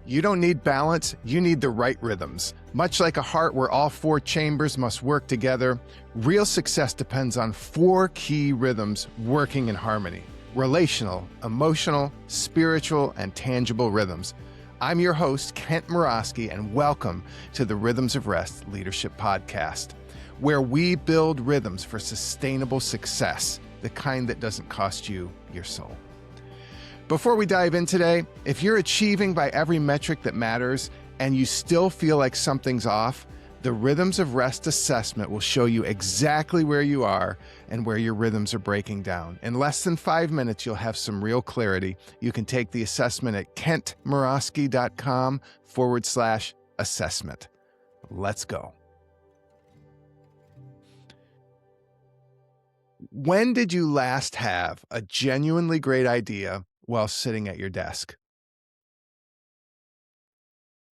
You don't need balance, you need the right rhythms. Much like a heart where all four chambers must work together, real success depends on four key rhythms working in harmony: relational, emotional, spiritual, and tangible rhythms. I'm your host, Kent Murawski, and welcome to the Rhythms of Rest Leadership Podcast, where we build rhythms for sustainable success, the kind that doesn't cost you your soul. Before we dive in today, if you're achieving by every metric that matters and you still feel like something's off, the Rhythms of Rest assessment will show you exactly where you are and where your rhythms are breaking down. In less than 5 minutes, you'll have some real clarity. You can take the assessment at kentmurawski.com/assessment. Let's go. When did you last have a genuinely great idea while sitting at your desk?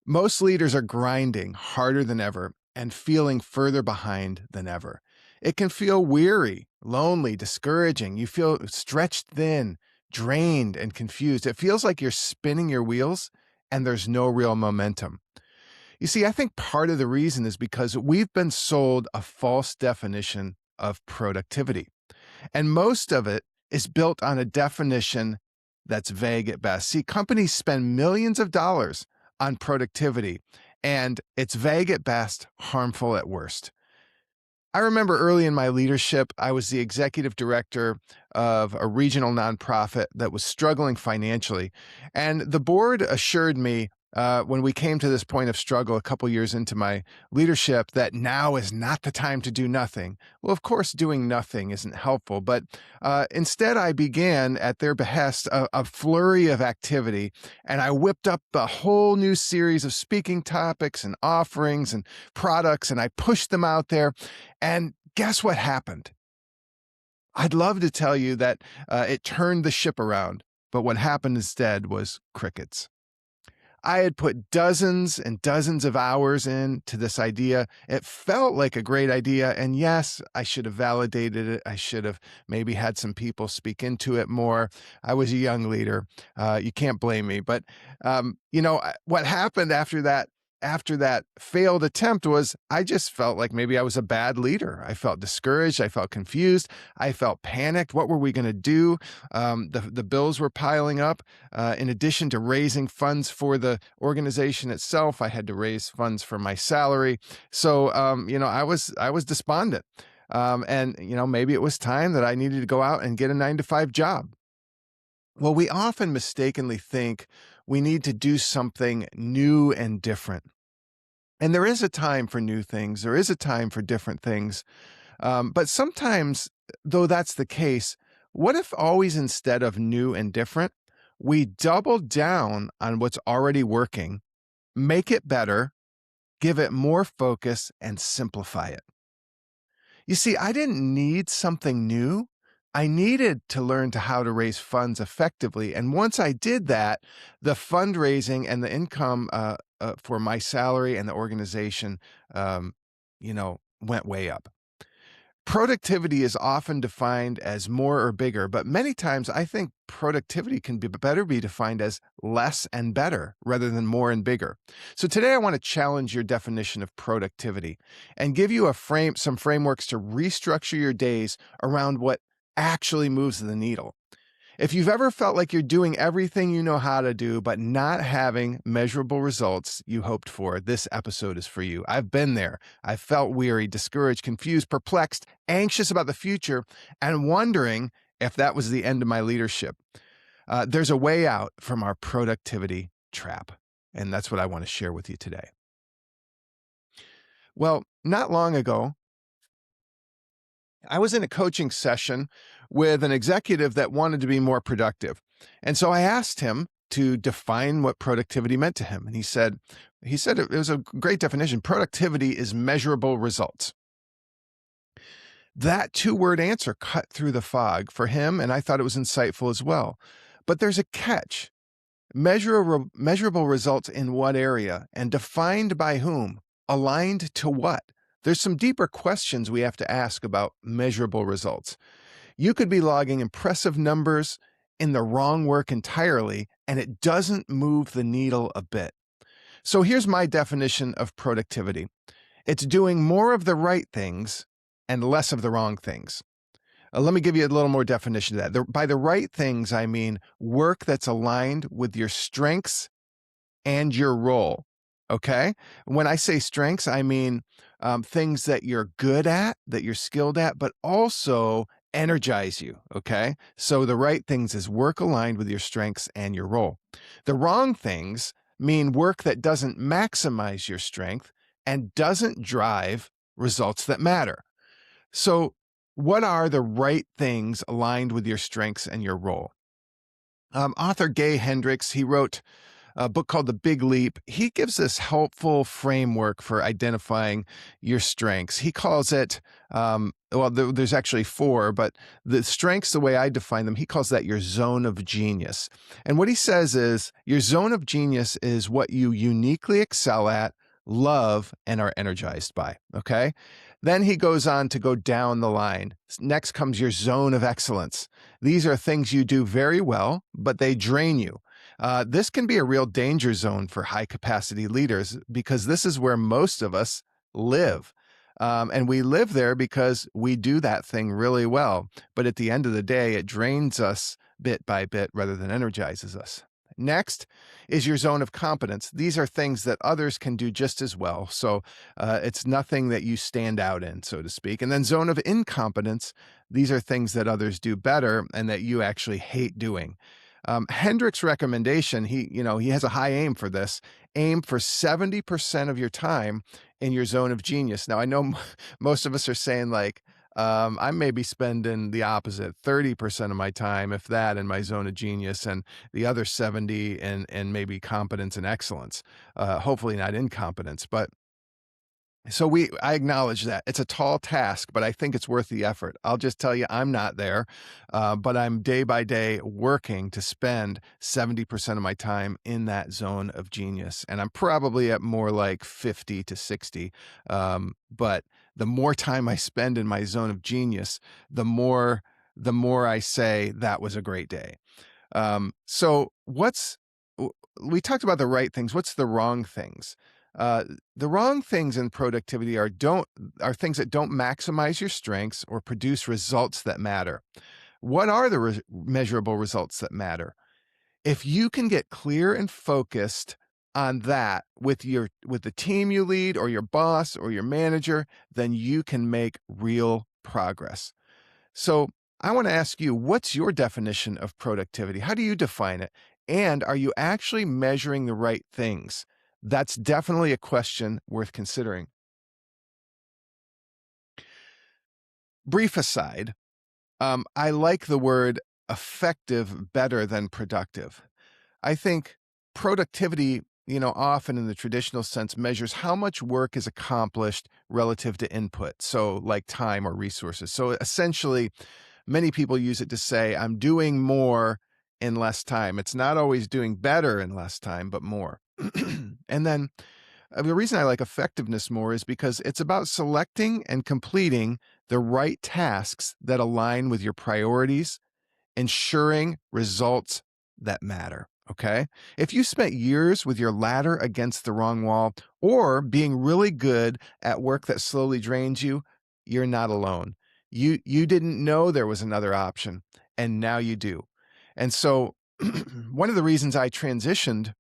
Most leaders are grinding harder than ever and feeling further behind than ever. It can feel weary, lonely, discouraging. You feel stretched thin, drained, and confused. It feels like you're spinning your wheels and there's no real momentum. You see, I think part of the reason is because we've been sold a false definition of productivity. And most of it is built on a definition that's vague at best. See, companies spend millions of dollars on productivity, and it's vague at best, harmful at worst. I remember early in my leadership, I was the executive director of a regional nonprofit that was struggling financially. And the board assured me when we came to this point of struggle a couple years into my leadership that now is not the time to do nothing. Well, of course, doing nothing isn't helpful, but instead I began at their behest a flurry of activity, and I whipped up a whole new series of speaking topics and offerings and products, and I pushed them out there. And guess what happened? I'd love to tell you that it turned the ship around, but what happened instead was crickets. I had put dozens and dozens of hours into this idea. It felt like a great idea. And yes, I should have validated it. I should have maybe had some people speak into it more. I was a young leader. You can't blame me. But, what happened after that failed attempt was I just felt like maybe I was a bad leader. I felt discouraged. I felt confused. I felt panicked. What were we going to do? The bills were piling up. In addition to raising funds for the organization itself, I had to raise funds for my salary. So, I was despondent. Maybe it was time that I needed to go out and get a 9-to-5 job. Well, we often mistakenly think we need to do something new and different. And there is a time for new things. There is a time for different things. But sometimes, though that's the case, what if always instead of new and different, we double down on what's already working, make it better, give it more focus, and simplify it? You see, I didn't need something new. I needed to learn how to raise funds effectively. And once I did that, the fundraising and the income for my salary and the organization, went way up. Productivity is often defined as more or bigger, but many times I think productivity can be defined as less and better rather than more and bigger. So today I want to challenge your definition of productivity and give you some frameworks to restructure your days around what actually moves the needle. If you've ever felt like you're doing everything you know how to do, but not having measurable results you hoped for, this episode is for you. I've been there. I felt weary, discouraged, confused, perplexed, anxious about the future, and wondering if that was the end of my leadership. There's a way out from our productivity trap, and that's what I want to share with you today. Well, not long ago, I was in a coaching session with an executive that wanted to be more productive. And so I asked him to define what productivity meant to him. And he said it was a great definition. Productivity is measurable results. That 2-word answer cut through the fog for him, and I thought it was insightful as well. But there's a catch. Measurable results in what area and defined by whom? Aligned to what? There's some deeper questions we have to ask about measurable results. You could be logging impressive numbers in the wrong work entirely, and it doesn't move the needle a bit. So here's my definition of productivity. It's doing more of the right things and less of the wrong things. Let me give you a little more definition of that. By the right things, I mean work that's aligned with your strengths and your role. Okay. When I say strengths, I mean things that you're good at, that you're skilled at, but also energize you. Okay. So the right things is work aligned with your strengths and your role. The wrong things mean work that doesn't maximize your strength and doesn't drive results that matter. So, what are the right things aligned with your strengths and your role? Author Gay Hendricks, he wrote a book called The Big Leap. He gives this helpful framework for identifying your strengths. He calls it, there's actually four, but the strengths, the way I define them, he calls that your zone of genius. And what he says is your zone of genius is what you uniquely excel at, love, and are energized by. Okay. Then he goes on to go down the line. Next comes your zone of excellence. These are things you do very well, but they drain you. This can be a real danger zone for high capacity leaders because this is where most of us live. And we live there because we do that thing really well. But at the end of the day, it drains us bit by bit rather than energizes us. Next is your zone of competence. These are things that others can do just as well. So it's nothing that you stand out in, so to speak. And then zone of incompetence. These are things that others do better and that you actually hate doing. Hendrick's recommendation, he has a high aim for this. Aim for 70% of your time in your zone of genius. Now, I know most of us are saying like, I may be spending the opposite, 30% of my time, if that, in my zone of genius, and the other 70 in maybe competence and excellence. Hopefully not incompetence, but so I acknowledge that it's a tall task, but I think it's worth the effort. I'll just tell you, I'm not there, but I'm day by day working to spend 70% of my time in that zone of genius, and I'm probably at more like 50 to 60. But the more time I spend in my zone of genius, the more I say that was a great day. So we talked about the right things. What's the wrong things? The wrong things in productivity are things that don't maximize your strengths or produce results that matter. What are the measurable results that matter? If you can get clear and focused on that with the team you lead or your boss or your manager, then you can make real progress. So I want to ask you, what's your definition of productivity? How do you define it? And are you actually measuring the right things? That's definitely a question worth considering. Brief aside, I like the word effective better than productive. I think productivity, often in the traditional sense, measures how much work is accomplished relative to input. So, like time or resources. So, essentially, many people use it to say, I'm doing more in less time. It's not always doing better in less time, but more. And then the reason I like effectiveness more is because it's about selecting and completing the right tasks that align with your priorities, ensuring results that matter. Okay. If you spent years with your ladder against the wrong wall or being really good at work that slowly drains you, you're not alone. You didn't know there was another option, and now you do. And so one of the reasons I transitioned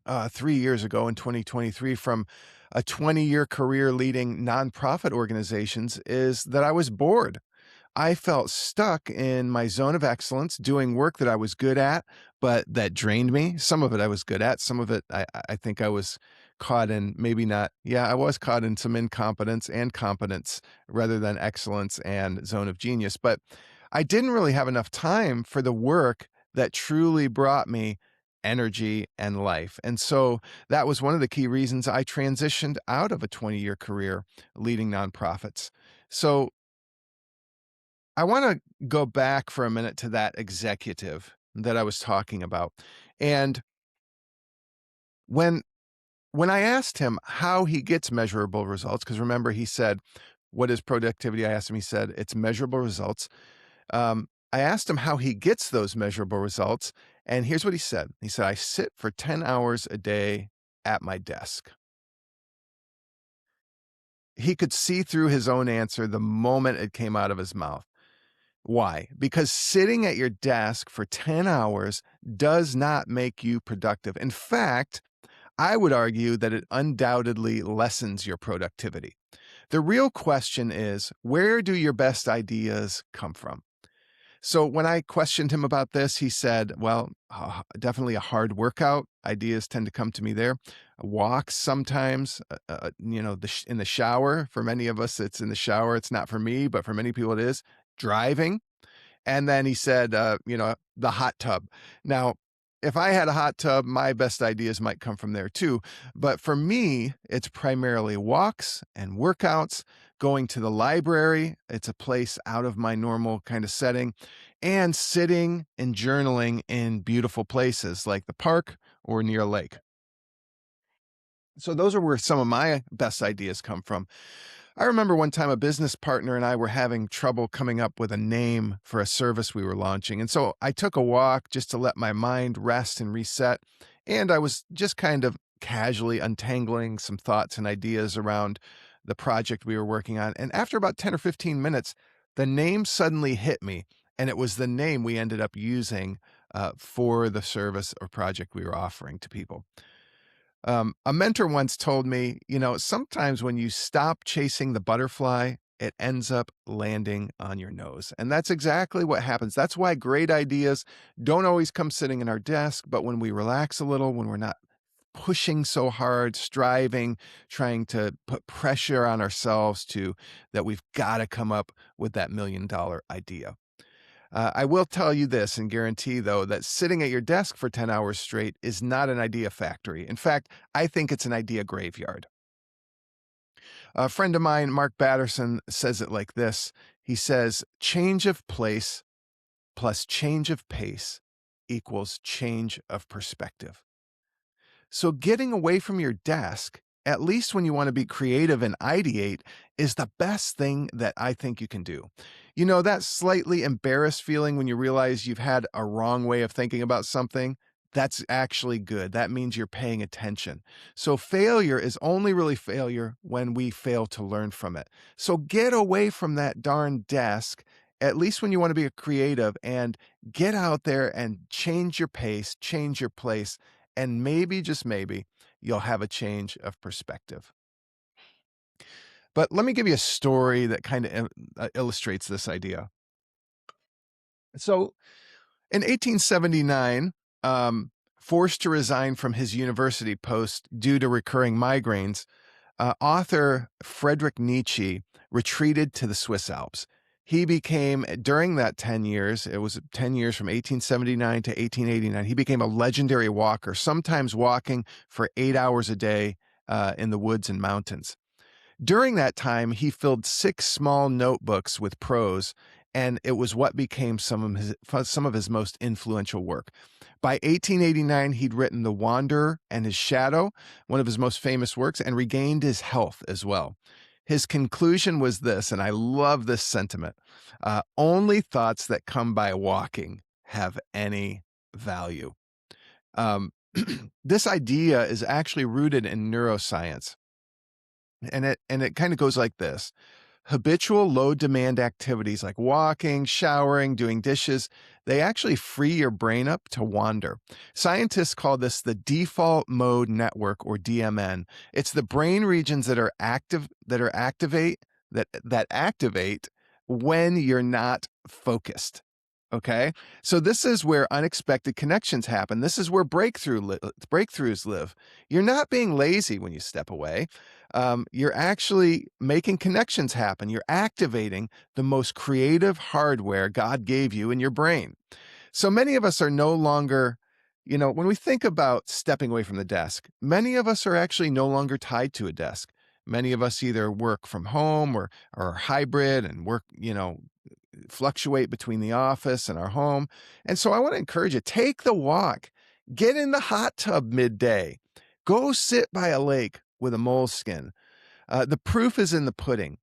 3 years ago in 2023 from a 20-year career leading nonprofit organizations is that I was bored. I felt stuck in my zone of excellence, doing work that I was good at, but that drained me. Some of it I was good at. Some of it I think I was caught in maybe not. Yeah, I was caught in some incompetence and competence rather than excellence and zone of genius. But I didn't really have enough time for the work that truly brought me energy and life. And so that was one of the key reasons I transitioned out of a 20-year career leading nonprofits. So I want to go back for a minute to that executive that I was talking about. And when when I asked him how he gets measurable results, because remember he said, "What is productivity?" I asked him. He said, "It's measurable results." I asked him how he gets those measurable results, and here's what he said. He said, "I sit for 10 hours a day at my desk. He could see through his own answer the moment it came out of his mouth. Why? Because sitting at your desk for 10 hours does not make you productive. In fact, I would argue that it undoubtedly lessens your productivity. The real question is, where do your best ideas come from? So when I questioned him about this, he said, well, definitely a hard workout. Ideas tend to come to me there. Walks sometimes, in the shower. For many of us, it's in the shower. It's not for me, but for many people, it is. Driving. And then he said, the hot tub. Now, if I had a hot tub, my best ideas might come from there too. But for me, it's primarily walks and workouts, going to the library. It's a place out of my normal kind of setting, and sitting and journaling in beautiful places like the park or near a lake. So those are where some of my best ideas come from. I remember one time a business partner and I were having trouble coming up with a name for a service we were launching. And so I took a walk just to let my mind rest and reset. And I was just kind of casually untangling some thoughts and ideas around the project we were working on. And after about 10 or 15 minutes, the name suddenly hit me. And it was the name we ended up using for the service or project we were offering to people. A mentor once told me, sometimes when you stop chasing the butterfly, it ends up landing on your nose. And that's exactly what happens. That's why great ideas don't always come sitting in our desk, but when we relax a little, when we're not pushing so hard, striving, trying to put pressure on ourselves to that we've got to come up with that $1 million idea. I will tell you this and guarantee, though, that sitting at your desk for 10 hours straight is not an idea factory. In fact, I think it's an idea graveyard. A friend of mine, Mark Batterson, says it like this. He says, change of place plus change of pace equals change of perspective. So getting away from your desk, at least when you want to be creative and ideate, is the best thing that I think you can do. That slightly embarrassed feeling when you realize you've had a wrong way of thinking about something, that's actually good. That means you're paying attention. So failure is only really failure when we fail to learn from it. So get away from that darn desk, at least when you want to be a creative, and get out there and change your pace, change your place, and maybe, just maybe, you'll have a change of perspective. But let me give you a story that kind of illustrates this idea. So in 1879, forced to resign from his university post due to recurring migraines, author Friedrich Nietzsche retreated to the Swiss Alps. He became, during that 10 years, it was 10 years from 1879 to 1889, he became a legendary walker, sometimes walking for 8 hours a day in the woods and mountains. During that time, he filled 6 small notebooks with prose, and it was what became some of his most influential work. By 1889, he'd written The Wanderer and His Shadow, one of his most famous works, and regained his health as well. His conclusion was this, and I love this sentiment: only thoughts that come by walking have any value. Um, this idea is actually rooted in neuroscience. And it kind of goes like this. Habitual low demand activities like walking, showering, doing dishes, they actually free your brain up to wander. Scientists call this the default mode network, or DMN. It's the brain regions that are activate when you're not focused. Okay. So this is where unexpected connections happen. This is where breakthroughs live. You're not being lazy when you step away. You're actually making connections happen. You're activating the most creative hardware God gave you in your brain. So many of us are no longer, when we think about stepping away from the desk, many of us are actually no longer tied to a desk. Many of us either work from home or are hybrid and work, fluctuate between the office and our home. And so I want to encourage you, take the walk, get in the hot tub midday, go sit by a lake with a moleskin. The proof is in the pudding.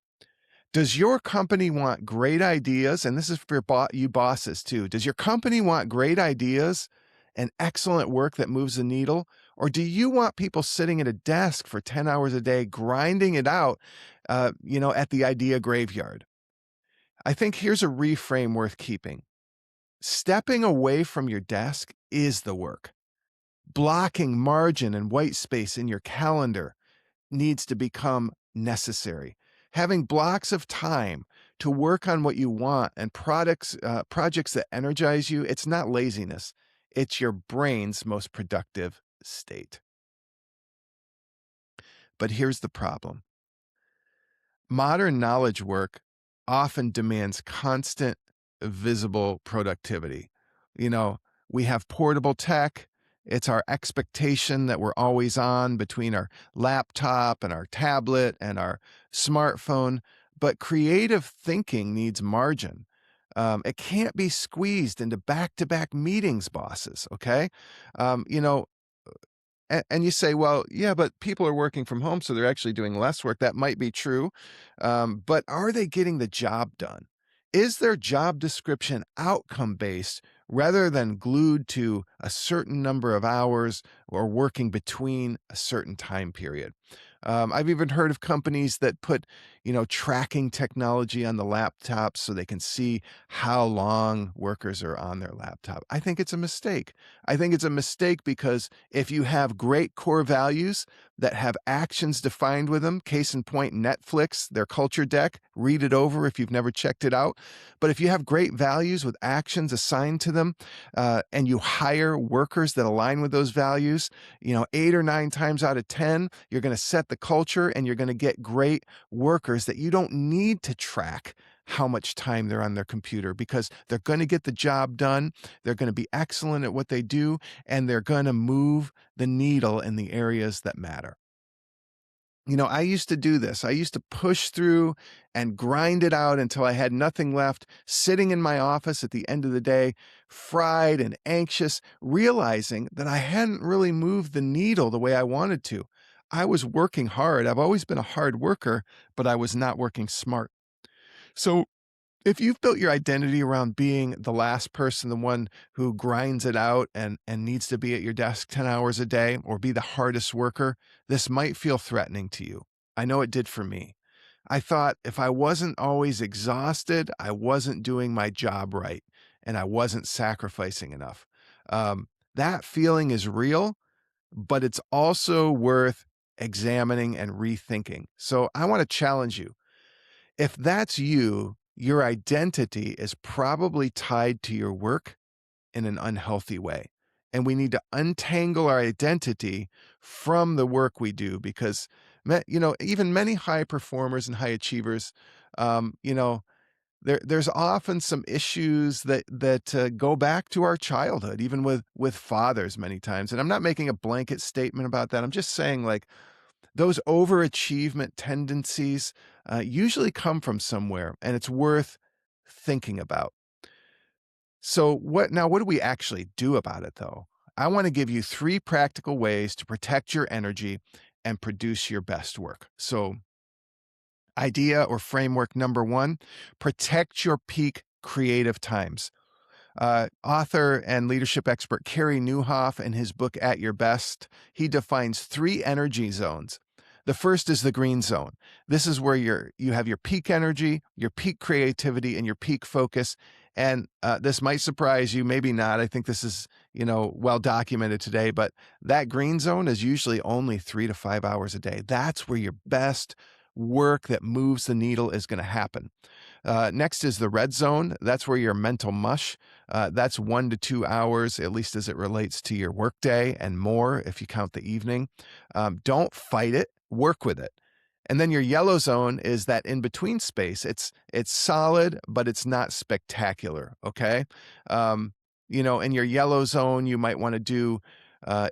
Does your company want great ideas? And this is for you bosses too. Does your company want great ideas and excellent work that moves the needle? Or do you want people sitting at a desk for 10 hours a day, grinding it out, at the idea graveyard? I think here's a reframe worth keeping. Stepping away from your desk is the work. Blocking margin and white space in your calendar needs to become necessary. Having blocks of time to work on what you want and projects that energize you, it's not laziness. It's your brain's most productive state. But here's the problem. Modern knowledge work often demands constant, visible productivity. You know, we have portable tech. It's our expectation that we're always on between our laptop and our tablet and our smartphone. But creative thinking needs margin. It can't be squeezed into back to back meetings, bosses. Okay. Um, you know, and you say, well, yeah, but people are working from home, so they're actually doing less work. That might be true. But are they getting the job done? Is their job description outcome based rather than glued to a certain number of hours or working between a certain time period? I've even heard of companies that put, tracking technology on the laptops so they can see how long workers are on their laptop. I think it's a mistake. I think it's a mistake because if you have great core values that have actions defined with them, case in point, Netflix, their culture deck, read it over if you've never checked it out. But if you have great values with actions assigned to them, and you hire workers that align with those values, 8 or 9 times out of 10, you're going to set the culture and you're going to get great workers that you don't need to track how much time they're on their computer because they're going to get the job done. They're going to be excellent at what they do, and they're going to move the needle in the areas that matter. I used to do this. I used to push through and grind it out until I had nothing left, sitting in my office at the end of the day, fried and anxious, realizing that I hadn't really moved the needle the way I wanted to. I was working hard. I've always been a hard worker, but I was not working smart. So if you've built your identity around being the last person, the one who grinds it out and needs to be at your desk 10 hours a day or be the hardest worker, this might feel threatening to you. I know it did for me. I thought if I wasn't always exhausted, I wasn't doing my job right and I wasn't sacrificing enough. That feeling is real, but it's also worth examining and rethinking. So I want to challenge you. If that's you, your identity is probably tied to your work in an unhealthy way. And we need to untangle our identity from the work we do because, even many high performers and high achievers, um, you know, there's often some issues that go back to our childhood, even with fathers many times. And I'm not making a blanket statement about that. I'm just saying, like, those overachievement tendencies usually come from somewhere, and it's worth thinking about. So, what do we actually do about it, though? I want to give you 3 practical ways to protect your energy and produce your best work. So, idea or framework number 1, protect your peak creative times. Author and leadership expert Carey Nieuwhof, in his book At Your Best, he defines 3 energy zones. The first is the green zone. This is where you have your peak energy, your peak creativity, and your peak focus. And this might surprise you, maybe not. I think this is well documented today. But that green zone is usually only 3 to 5 hours a day. That's where your best work that moves the needle is going to happen. Next is the red zone. That's where your mental mush. That's 1 to 2 hours, at least as it relates to your workday, and more if you count the evening. Don't fight it. Work with it. And then your yellow zone is that in between space. It's solid, but it's not spectacular. Okay. In your yellow zone, you might want to do uh,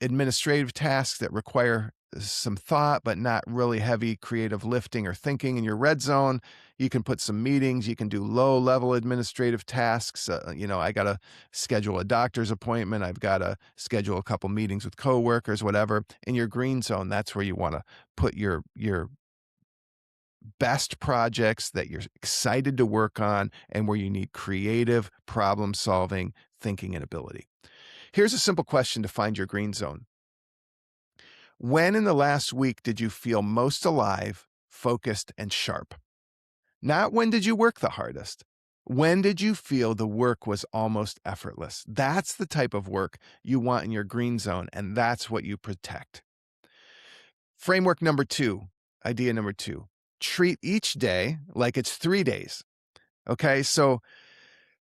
administrative tasks that require some thought, but not really heavy creative lifting or thinking. In your red zone, you can put some meetings, you can do low level administrative tasks. I got to schedule a doctor's appointment. I've got to schedule a couple meetings with coworkers, whatever. In your green zone, that's where you want to put your best projects that you're excited to work on and where you need creative problem solving, thinking, and ability. Here's a simple question to find your green zone. When in the last week did you feel most alive, focused, and sharp? Not when did you work the hardest. When did you feel the work was almost effortless? That's the type of work you want in your green zone, and that's what you protect. Framework number two, idea number two, treat each day like it's 3 days. Okay, so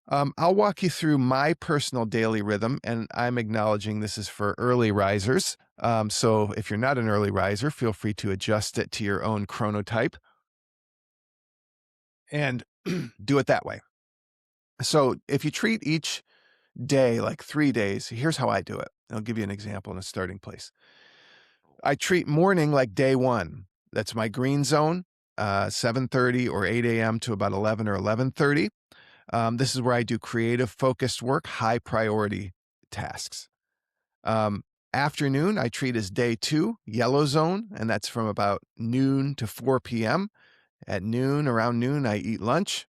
I'll walk you through my personal daily rhythm, and I'm acknowledging this is for early risers. So if you're not an early riser, feel free to adjust it to your own chronotype and do it that way. So if you treat each day like 3 days, here's how I do it. I'll give you an example in a starting place. I treat morning like day one. That's my green zone, 7:30 or 8 a.m. to about 11 or 11:30. This is where I do creative, focused work, high priority tasks. Um, Afternoon, I treat as day two, yellow zone, and that's from about noon to 4 p.m. At noon, around noon, I eat lunch.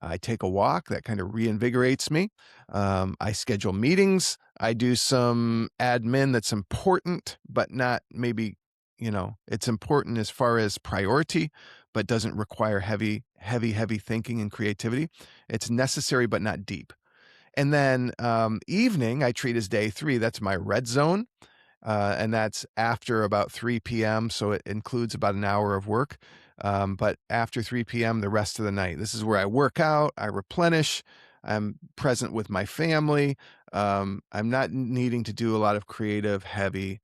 I take a walk that kind of reinvigorates me. I schedule meetings. I do some admin that's important, but not maybe, it's important as far as priority, but doesn't require heavy thinking and creativity. It's necessary, but not deep. And then evening, I treat as day three. That's my red zone. And that's after about 3 p.m. So it includes about an hour of work. But after 3 p.m., the rest of the night, this is where I work out, I replenish, I'm present with my family. I'm not needing to do a lot of creative, heavy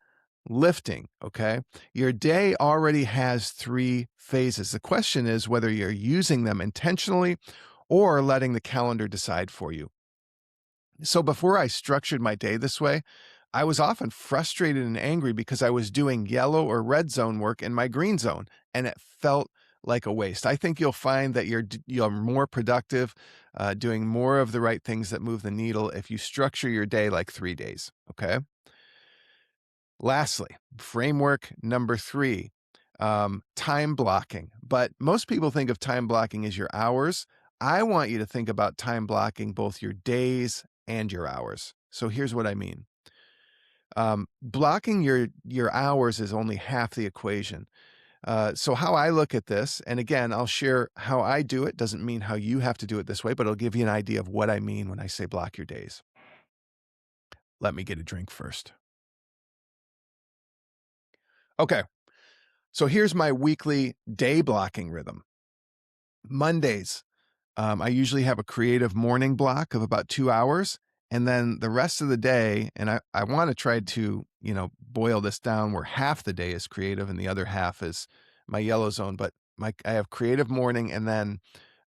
lifting. Okay. Your day already has 3 phases. The question is whether you're using them intentionally or letting the calendar decide for you. So before I structured my day this way, I was often frustrated and angry because I was doing yellow or red zone work in my green zone, and it felt like a waste. I think you'll find that you're more productive, doing more of the right things that move the needle if you structure your day like 3 days. Okay. Lastly, framework number three, time blocking. But most people think of time blocking as your hours. I want you to think about time blocking both your days and your hours. So here's what I mean. Blocking your hours is only half the equation. So how I look at this, and again, I'll share how I do it. Doesn't mean how you have to do it this way, but it'll give you an idea of what I mean when I say block your days. Let me get a drink first. Okay. So here's my weekly day blocking rhythm. Mondays, I usually have a creative morning block of about 2 hours. And then the rest of the day, and I want to try to, boil this down where half the day is creative and the other half is my yellow zone. But I have creative morning, and then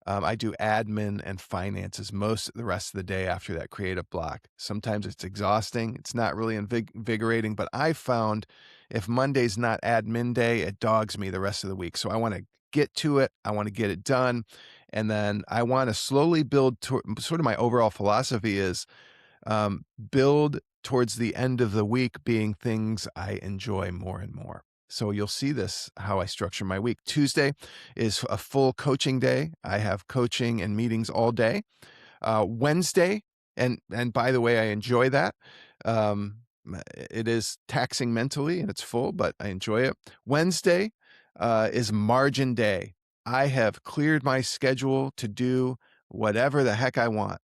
I do admin and finances most of the rest of the day after that creative block. Sometimes it's exhausting. It's not really invigorating, but I found if Monday's not admin day, it dogs me the rest of the week. So I want to get to it. I want to get it done. And then I want to slowly build sort of my overall philosophy is build towards the end of the week being things I enjoy more and more. So you'll see this, how I structure my week. Tuesday is a full coaching day. I have coaching and meetings all day. Wednesday, and by the way, I enjoy that. It is taxing mentally and it's full, but I enjoy it. Wednesday is margin day. I have cleared my schedule to do whatever the heck I want.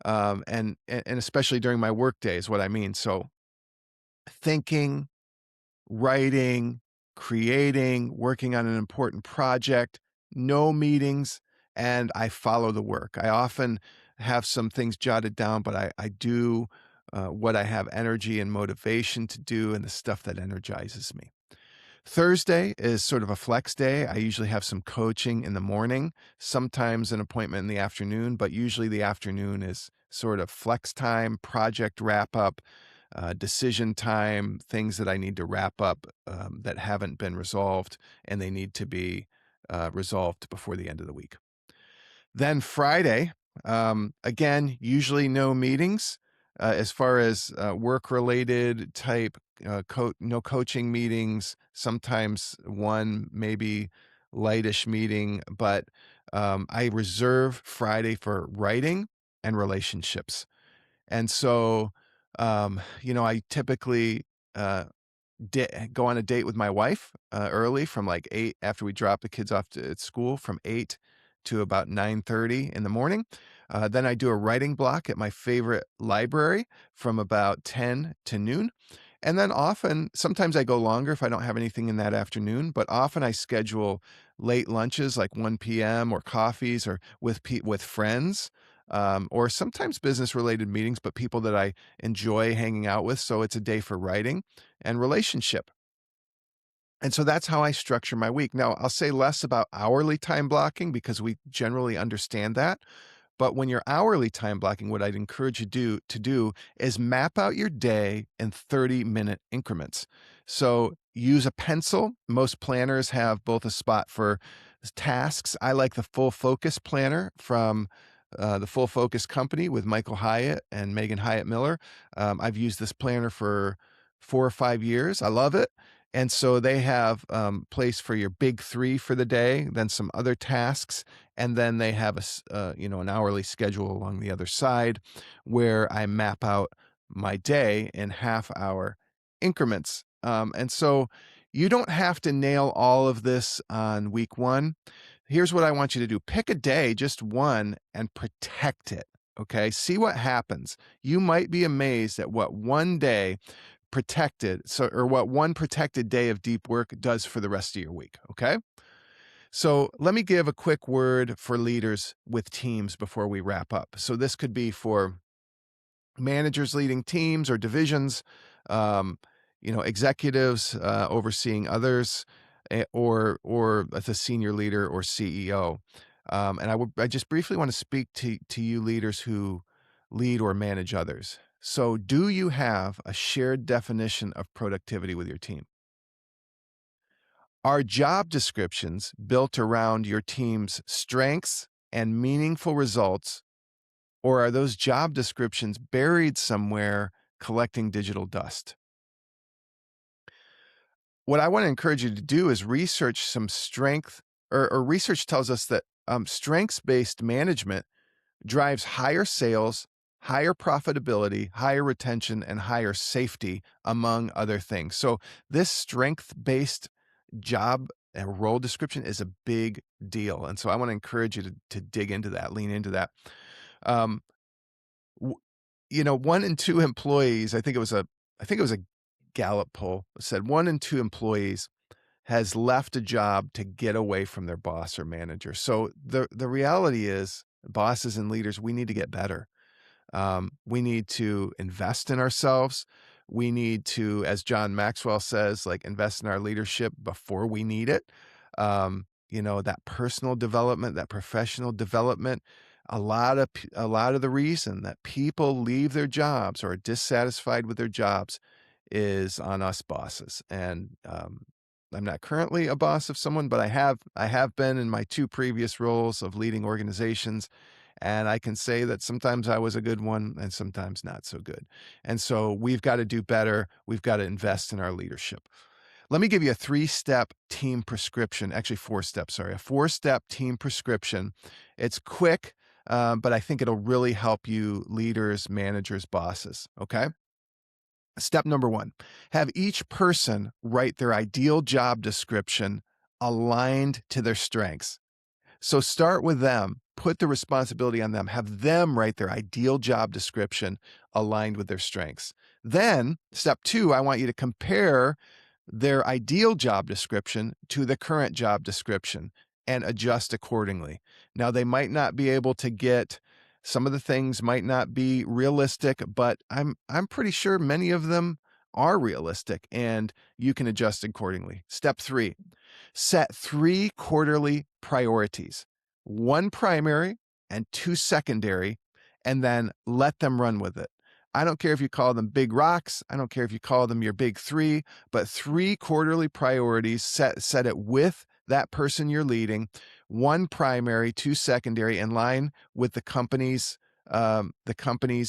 And especially during my work day is what I mean. So thinking, writing, creating, working on an important project, no meetings, and I follow the work. I often have some things jotted down, but I do what I have energy and motivation to do and the stuff that energizes me. Thursday is sort of a flex day. I usually have some coaching in the morning, sometimes an appointment in the afternoon, but usually the afternoon is sort of flex time, project wrap up, decision time, things that I need to wrap up that haven't been resolved, and they need to be resolved before the end of the week. Then Friday, again, usually no meetings. As far as work-related type, no coaching meetings, sometimes one maybe lightish meeting, but I reserve Friday for writing and relationships. And so I typically go on a date with my wife early from like 8 after we drop the kids off at school from 8 to about 9:30 in the morning. Then I do a writing block at my favorite library from about 10 to noon. And then sometimes I go longer if I don't have anything in that afternoon, but often I schedule late lunches like 1 p.m. or coffees or with friends, or sometimes business related meetings, but people that I enjoy hanging out with. So it's a day for writing and relationship. And so that's how I structure my week. Now, I'll say less about hourly time blocking because we generally understand that. But when you're hourly time blocking, what I'd encourage you to do is map out your day in 30-minute increments. So use a pencil. Most planners have both a spot for tasks. I like the Full Focus planner from the Full Focus Company with Michael Hyatt and Megan Hyatt Miller. I've used this planner for 4 or 5 years. I love it. And so they have place for your big three for the day, then some other tasks, and then they have an hourly schedule along the other side where I map out my day in half-hour increments. And so you don't have to nail all of this on week one. Here's what I want you to do. Pick a day, just one, and protect it. Okay, see what happens. You might be amazed at what one day or what one protected day of deep work does for the rest of your week. Okay. So let me give a quick word for leaders with teams before we wrap up. So this could be for managers leading teams or divisions, um, executives overseeing others, or as a senior leader or CEO. I just briefly want to speak to you leaders who lead or manage others. So, do you have a shared definition of productivity with your team? Are job descriptions built around your team's strengths and meaningful results, or are those job descriptions buried somewhere collecting digital dust? What I want to encourage you to do is research some strength, or research tells us that strengths based management drives higher sales, higher profitability, higher retention, and higher safety, among other things. So, this strength based job and role description is a big deal. And so, I want to encourage you to dig into that, lean into that. Um, 1 in 2 employees, I think it was a Gallup poll said 1 in 2 employees has left a job to get away from their boss or manager. So the reality is, bosses and leaders, we need to get better. We need to invest in ourselves. We need to, as John Maxwell says, like invest in our leadership before we need it. That personal development, that professional development. A lot of the reason that people leave their jobs or are dissatisfied with their jobs is on us bosses. And I'm not currently a boss of someone, but I have been in my 2 previous roles of leading organizations, and I can say that sometimes I was a good one and sometimes not so good. And so we've got to do better. We've got to invest in our leadership. Let me give you a 3-step team prescription, actually 4 steps, sorry, a 4-step team prescription. It's quick, but I think it'll really help you leaders, managers, bosses. Okay. Step number 1, have each person write their ideal job description aligned to their strengths. So start with them, put the responsibility on them, have them write their ideal job description aligned with their strengths. Then, step 2, I want you to compare their ideal job description to the current job description and adjust accordingly. Now, they might not be able to get some of the things might not be realistic, but I'm pretty sure many of them are realistic and you can adjust accordingly. Step 3, set 3 quarterly priorities, 1 primary and 2 secondary, and then let them run with it. I don't care if you call them big rocks. I don't care if you call them your big 3, but 3 quarterly priorities, set it with that person you're leading, 1 primary, 2 secondary, in line with the company's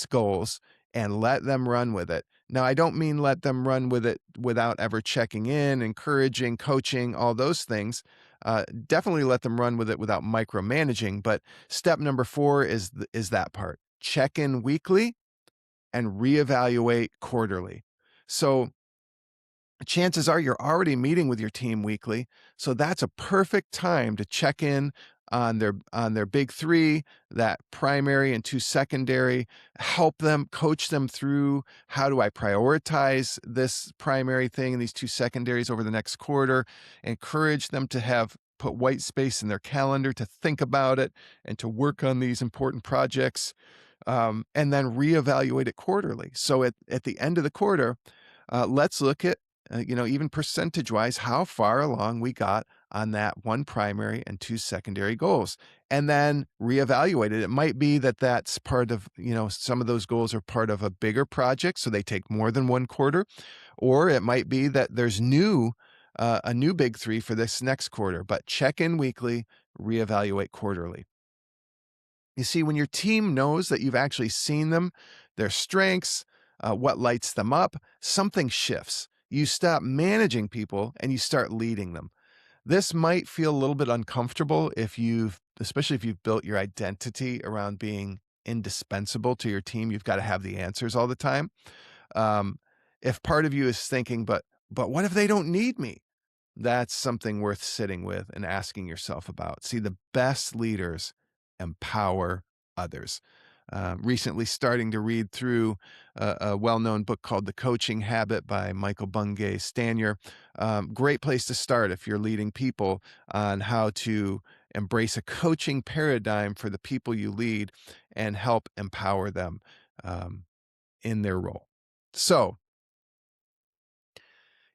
goals, and let them run with it. Now, I don't mean let them run with it without ever checking in, encouraging, coaching, all those things. Definitely let them run with it without micromanaging. But step number 4 is that part. Check in weekly and reevaluate quarterly. So chances are you're already meeting with your team weekly, so that's a perfect time to check in on their big 3, that primary and 2 secondary, help them, coach them through, how do I prioritize this primary thing and these 2 secondaries over the next quarter, encourage them to have put white space in their calendar to think about it and to work on these important projects, and then reevaluate it quarterly. So at the end of the quarter, let's look at, even percentage wise, how far along we got on that 1 primary and 2 secondary goals, and then reevaluate it. It might be that that's part of, some of those goals are part of a bigger project, so they take more than 1 quarter, or it might be that there's a new big 3 for this next quarter, but check in weekly, reevaluate quarterly. You see, when your team knows that you've actually seen them, their strengths, what lights them up, something shifts. You stop managing people and you start leading them. This might feel a little bit uncomfortable especially if you've built your identity around being indispensable to your team. You've got to have the answers all the time. Um, if part of you is thinking, but what if they don't need me? That's something worth sitting with and asking yourself about. See, the best leaders empower others. Recently, starting to read through a well-known book called The Coaching Habit by Michael Bungay Stanier. Great place to start if you're leading people on how to embrace a coaching paradigm for the people you lead and help empower them in their role. So,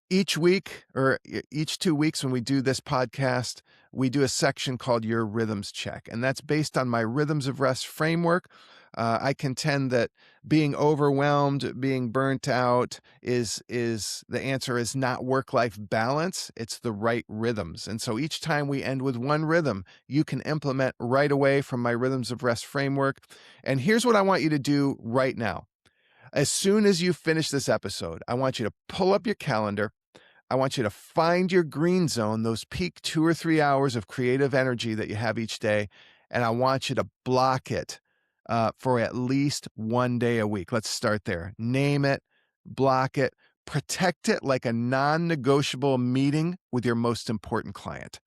each week or each 2 weeks when we do this podcast, we do a section called Your Rhythms Check, and that's based on my Rhythms of Rest framework. I contend that being overwhelmed, being burnt out is the answer is not work-life balance, it's the right rhythms. And so each time we end with one rhythm, you can implement right away from my Rhythms of Rest framework. And here's what I want you to do right now. As soon as you finish this episode, I want you to pull up your calendar. I want you to find your green zone, those peak 2 or 3 hours of creative energy that you have each day, and I want you to block it for at least 1 day a week. Let's start there. Name it, block it, protect it like a non-negotiable meeting with your most important client.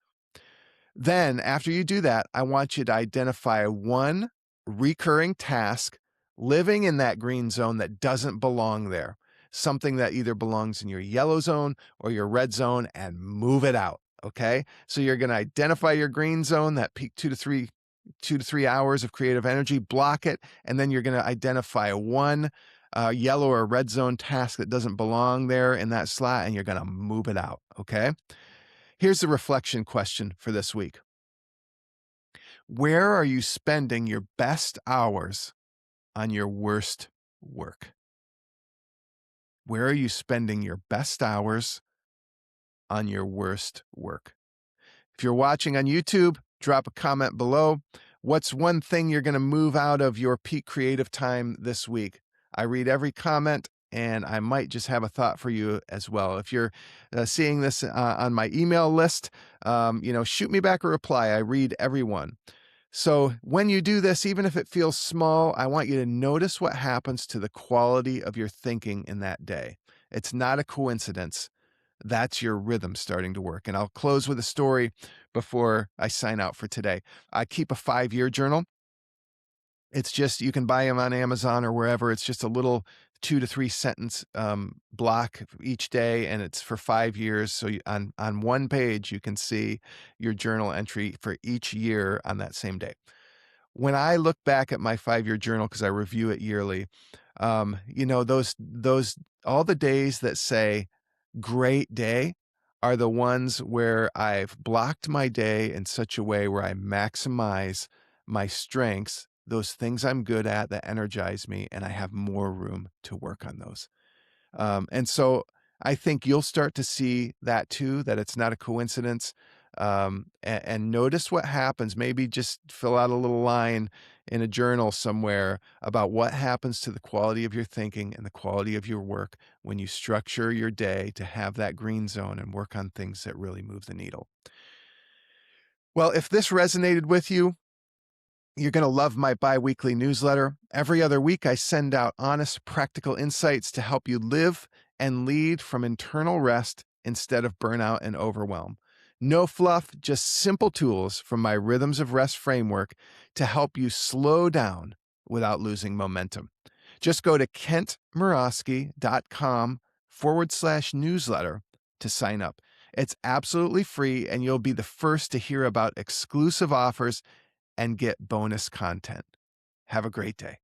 Then, after you do that, I want you to identify one recurring task living in that green zone that doesn't belong there, something that either belongs in your yellow zone or your red zone, and move it out. Okay. So you're going to identify your green zone, that peak 2 to 3 hours of creative energy, block it. And then you're going to identify one yellow or red zone task that doesn't belong there in that slot, and you're going to move it out. Okay. Here's the reflection question for this week. Where are you spending your best hours on your worst work? Where are you spending your best hours on your worst work? If you're watching on YouTube, drop a comment below. What's one thing you're going to move out of your peak creative time this week? I read every comment, and I might just have a thought for you as well. If you're seeing this on my email list, shoot me back a reply. I read everyone. So when you do this, even if it feels small, I want you to notice what happens to the quality of your thinking in that day. It's not a coincidence. That's your rhythm starting to work. And I'll close with a story before I sign out for today. I keep a 5-year journal. It's just, you can buy them on Amazon or wherever. It's just a little 2 to 3 sentence block each day, and it's for 5 years. So on one page, you can see your journal entry for each year on that same day. When I look back at my 5-year journal, because I review it yearly, those all the days that say great day are the ones where I've blocked my day in such a way where I maximize my strengths, those things I'm good at that energize me, and I have more room to work on those. And so I think you'll start to see that too, that it's not a coincidence. And notice what happens. Maybe just fill out a little line in a journal somewhere about what happens to the quality of your thinking and the quality of your work when you structure your day to have that green zone and work on things that really move the needle. Well, if this resonated with you, You're going to love my bi-weekly newsletter. Every other week, I send out honest, practical insights to help you live and lead from internal rest instead of burnout and overwhelm. No fluff, just simple tools from my Rhythms of Rest framework to help you slow down without losing momentum. Just go to kentmurawski.com/newsletter to sign up. It's absolutely free, and you'll be the first to hear about exclusive offers and get bonus content. Have a great day.